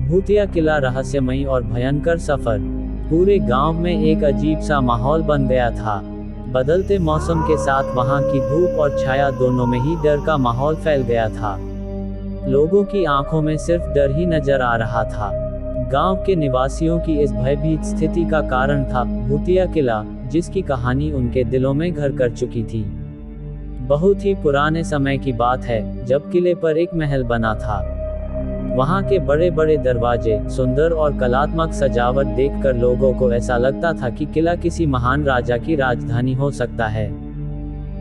भूतिया किला, रहस्यमयी और भयंकर सफर। पूरे गांव में एक अजीब सा माहौल बन गया था। बदलते मौसम के साथ वहां की धूप और छाया दोनों में ही डर का माहौल फैल गया था। लोगों की आंखों में सिर्फ डर ही नजर आ रहा था। गांव के निवासियों की इस भयभीत स्थिति का कारण था भूतिया किला, जिसकी कहानी उनके दिलों में घर कर चुकी थी। बहुत ही पुराने समय की बात है, जब किले पर एक महल बना था। वहां के बड़े बड़े दरवाजे, सुंदर और कलात्मक सजावट देखकर लोगों को ऐसा लगता था कि किला किसी महान राजा की राजधानी हो सकता है।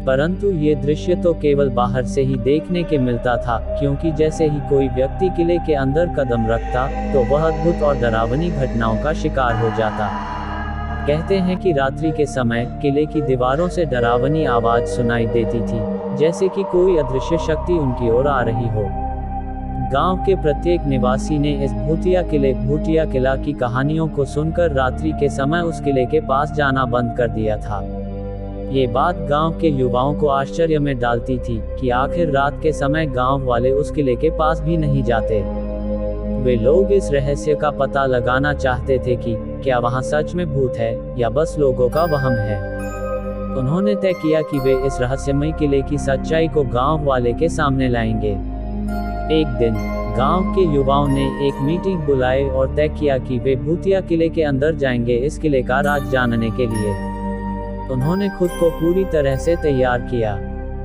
परंतु ये दृश्य तो केवल बाहर से ही देखने के मिलता था, क्योंकि जैसे ही कोई व्यक्ति किले के अंदर कदम रखता, तो वह अद्भुत और डरावनी घटनाओं का शिकार हो जाता। कहते हैं कि रात्रि के समय किले की दीवारों से डरावनी आवाज सुनाई देती थी, जैसे कि कोई अदृश्य शक्ति उनकी ओर आ रही हो। गांव के प्रत्येक निवासी ने इस भूतिया किला की कहानियों को सुनकर रात्रि के समय उस किले के पास जाना बंद कर दिया था। ये बात गांव के युवाओं को आश्चर्य में डालती थी कि आखिर रात के समय गांव वाले उस किले के पास भी नहीं जाते। वे लोग इस रहस्य का पता लगाना चाहते थे कि क्या वहां सच में भूत है या बस लोगों का वहम है। उन्होंने तय किया कि वे इस रहस्यमयी किले की सच्चाई को गांव वाले के सामने लाएंगे। एक दिन गांव के युवाओं ने एक मीटिंग बुलाई और तय किया कि वे भूतिया किले के अंदर जाएंगे इस किले का राज जानने के लिए। उन्होंने खुद को पूरी तरह से तैयार किया।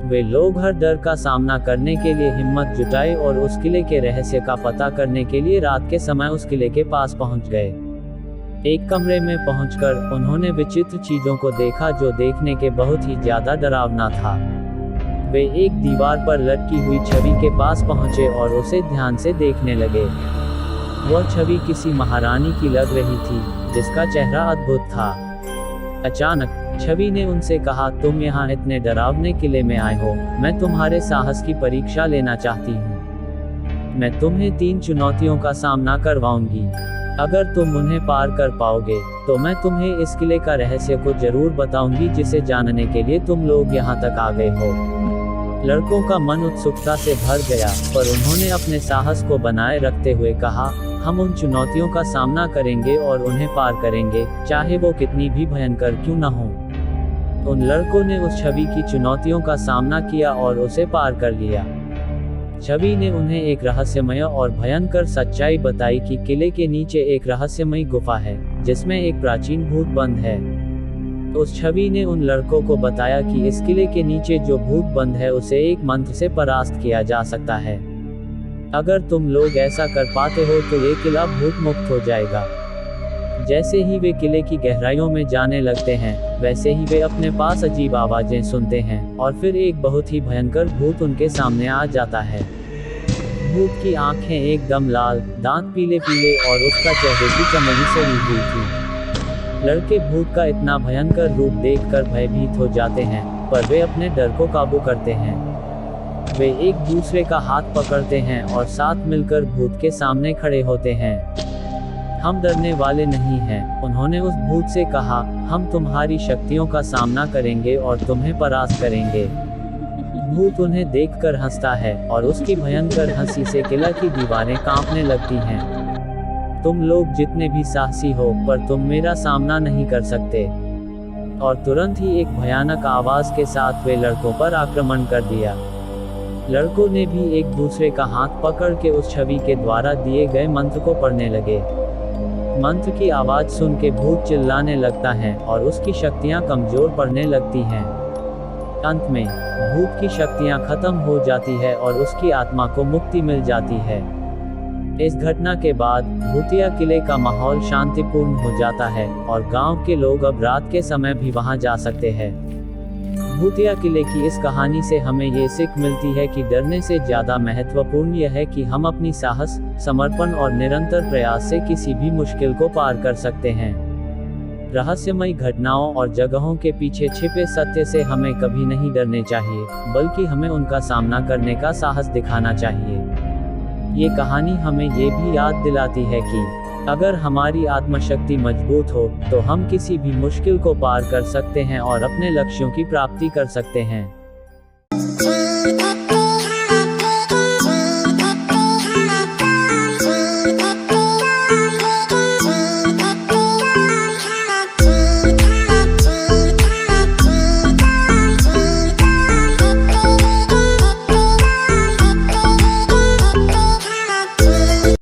वे लोग हर डर का सामना करने के लिए हिम्मत जुटाए और उस किले के रहस्य का पता करने के लिए रात के समय उस किले के पास पहुंच गए। एक कमरे में पहुंचकर उन्होंने विचित्र चीजों को देखा, जो देखने के बहुत ही ज्यादा डरावना था। वे एक दीवार पर लटकी हुई छवि के पास पहुंचे और उसे ध्यान से देखने लगे। वह छवि किसी महारानी की लग रही थी, जिसका चेहरा अद्भुत था। अचानक छवि ने उनसे कहा, तुम यहाँ इतने डरावने किले में आए हो, मैं तुम्हारे साहस की परीक्षा लेना चाहती हूँ। मैं तुम्हें 3 चुनौतियों का सामना करवाऊंगी। अगर तुम उन्हें पार कर पाओगे, तो मैं तुम्हें इस किले का रहस्य को जरूर बताऊंगी, जिसे जानने के लिए तुम लोग यहाँ तक आ गए हो। लड़कों का मन उत्सुकता से भर गया, पर उन्होंने अपने साहस को बनाए रखते हुए कहा, हम उन चुनौतियों का सामना करेंगे और उन्हें पार करेंगे, चाहे वो कितनी भी भयंकर क्यों न हो। उन लड़कों ने उस छवि की चुनौतियों का सामना किया और उसे पार कर लिया। छवि ने उन्हें एक रहस्यमय और भयंकर सच्चाई बताई कि किले के नीचे एक रहस्यमयी गुफा है, जिसमें एक प्राचीन भूत बंद है। उस छवि ने उन लड़कों को बताया कि इस किले के नीचे जो भूत बंद है, उसे एक मंत्र से परास्त किया जा सकता है। अगर तुम लोग ऐसा कर पाते हो तो ये किला भूत मुक्त हो जाएगा। जैसे ही वे किले की गहराइयों में जाने लगते हैं, वैसे ही वे अपने पास अजीब आवाजें सुनते हैं और फिर एक बहुत ही भयंकर भूत उनके सामने आ जाता है। भूत की आंखें एकदम लाल, दांत पीले पीले और उसका चेहरे की चमड़ी सड़ी हुई थी। लड़के भूत का इतना भयंकर रूप देखकर भयभीत हो जाते हैं, पर वे अपने डर को काबू करते हैं। वे एक दूसरे का हाथ पकड़ते हैं और साथ मिलकर भूत के सामने खड़े होते हैं। हम डरने वाले नहीं हैं, उन्होंने उस भूत से कहा, हम तुम्हारी शक्तियों का सामना करेंगे और तुम्हें परास्त करेंगे। भूत उन्हें देखकर हंसता है और उसकी भयंकर हंसी से किला की दीवारें कांपने लगती हैं। तुम लोग जितने भी साहसी हो, पर तुम मेरा सामना नहीं कर सकते। और तुरंत ही एक भयानक आवाज के साथ वे लड़कों पर आक्रमण कर दिया। लड़कों ने भी एक दूसरे का हाथ पकड़ के उस छवि के द्वारा दिए गए मंत्र को पढ़ने लगे। मंत्र की आवाज सुन के भूत चिल्लाने लगता है और उसकी शक्तियां कमजोर पड़ने लगती हैं। अंत में भूत की शक्तियां खत्म हो जाती है और उसकी आत्मा को मुक्ति मिल जाती है। इस घटना के बाद भूतिया किले का माहौल शांतिपूर्ण हो जाता है और गांव के लोग अब रात के समय भी वहां जा सकते हैं। भूतिया किले की इस कहानी से हमें ये सीख मिलती है कि डरने से ज्यादा महत्वपूर्ण यह है कि हम अपनी साहस, समर्पण और निरंतर प्रयास से किसी भी मुश्किल को पार कर सकते हैं। रहस्यमयी घटनाओं और जगहों के पीछे छिपे सत्य से हमें कभी नहीं डरने चाहिए, बल्कि हमें उनका सामना करने का साहस दिखाना चाहिए। ये कहानी हमें ये भी याद दिलाती है कि अगर हमारी आत्मशक्ति मजबूत हो, तो हम किसी भी मुश्किल को पार कर सकते हैं और अपने लक्ष्यों की प्राप्ति कर सकते हैं।